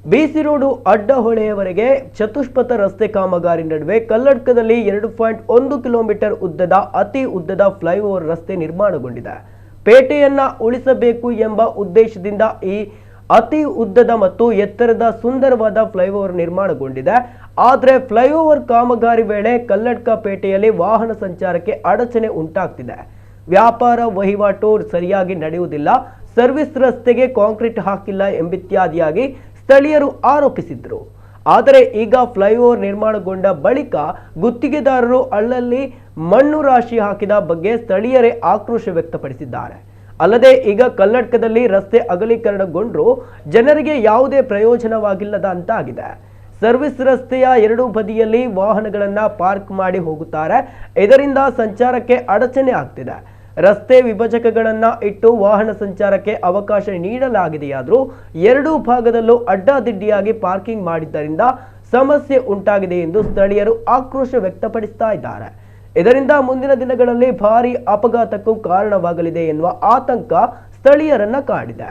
ಬಿಸಿ road ಅಡ್ಡಹೊಳೆಯವರೆಗೆ ಚತುಷ್ಪಥ ರಸ್ತೆ ಕಾಮಗಾರಿ ನಡುವೆ ಕಲ್ಲಡ್ಕದಲ್ಲಿ 2.1 ಕಿಲೋಮೀಟರ್ ಉದ್ದದ ಅತಿ ಉದ್ದದ ಫ್ಲೈಓವರ್ ರಸ್ತೆ ನಿರ್ಮಾಣಗೊಂಡಿದೆ. ಪೇಟೆಯನ್ನ ಉಳಿಸಬೇಕು ಎಂಬ ಉದ್ದೇಶದಿಂದ ಈ ಅತಿ ಉದ್ದದ ಮತ್ತು ಎತ್ತರದ ಸುಂದರವಾದ ಫ್ಲೈಓವರ್ ನಿರ್ಮಾಣಗೊಂಡಿದೆ. ಆದರೆ ಫ್ಲೈಓವರ್ ಕಾಮಗಾರಿ ವೇಳೆ ಕಲ್ಲಡ್ಕ ಪೇಟೆಯಲ್ಲಿ ವಾಹನ ಸಂಚಾರಕ್ಕೆ ಅಡಚಣೆ ಉಂಟಾಗ್ತಿದೆ. ವ್ಯಾಪಾರ ವಹಿವಾಟು ಸರಿಯಾಗಿ ನಡೆಯುವುದಿಲ್ಲ, ಸರ್ವಿಸ್ ರಸ್ತೆಗೆ ಕಾಂಕ್ರೀಟ್ ಹಾಕಿಲ್ಲ ಎಂಬಿತ್ಯಾದಿಯಾಗಿ ಸ್ಥಳೀಯರು ಆರೋಪಿಸಿದ್ರು. ಆದರೆ ಈಗ ಫ್ಲೈಓವರ್ ನಿರ್ಮಾಣಗೊಂಡ ಬಳಿಕ ಗುತ್ತಿಗೆದಾರರು ಅಲ್ಲಲ್ಲಿ ಮಣ್ಣು ರಾಶಿ ಹಾಕಿದ ಬಗ್ಗೆ ಸ್ಥಳೀಯರೇ ಆಕ್ರೋಶ ವ್ಯಕ್ತಪಡಿಸಿದ್ದಾರೆ. ಅಲ್ಲದೆ ಈಗ ಕಲ್ಲಡ್ಕದಲ್ಲಿ ರಸ್ತೆ ಅಗಲೀಕರಣಗೊಂಡ್ರೂ ಜನರಿಗೆ ಯಾವುದೇ ಪ್ರಯೋಜನವಾಗಿಲ್ಲದ ಅಂತಾಗಿದೆ. ಸರ್ವಿಸ್ ರಸ್ತೆಯ ಎರಡೂ ಬದಿಯಲ್ಲಿ ವಾಹನಗಳನ್ನ ಪಾರ್ಕ್ ಮಾಡಿ ಹೋಗುತ್ತಾರೆ. ಇದರಿಂದ ಸಂಚಾರಕ್ಕೆ ಅಡಚಣೆ ಆಗ್ತಿದೆ. ರಸ್ತೆ ವಿಭಜಕಗಳನ್ನ ಇಟ್ಟು ವಾಹನ ಸಂಚಾರಕ್ಕೆ ಅವಕಾಶ ನೀಡಲಾಗಿದೆಯಾದರೂ ಎರಡೂ ಭಾಗದಲ್ಲೂ ಅಡ್ಡಾದಿಡ್ಡಿಯಾಗಿ ಪಾರ್ಕಿಂಗ್ ಮಾಡಿದ್ದರಿಂದ ಸಮಸ್ಯೆ ಉಂಟಾಗಿದೆ ಎಂದು ಸ್ಥಳೀಯರು ಆಕ್ರೋಶ ವ್ಯಕ್ತಪಡಿಸ್ತಾ ಇದ್ದಾರೆ. ಇದರಿಂದ ಮುಂದಿನ ದಿನಗಳಲ್ಲಿ ಭಾರೀ ಅಪಘಾತಕ್ಕೂ ಕಾರಣವಾಗಲಿದೆ ಎನ್ನುವ ಆತಂಕ ಸ್ಥಳೀಯರನ್ನ ಕಾಡಿದೆ.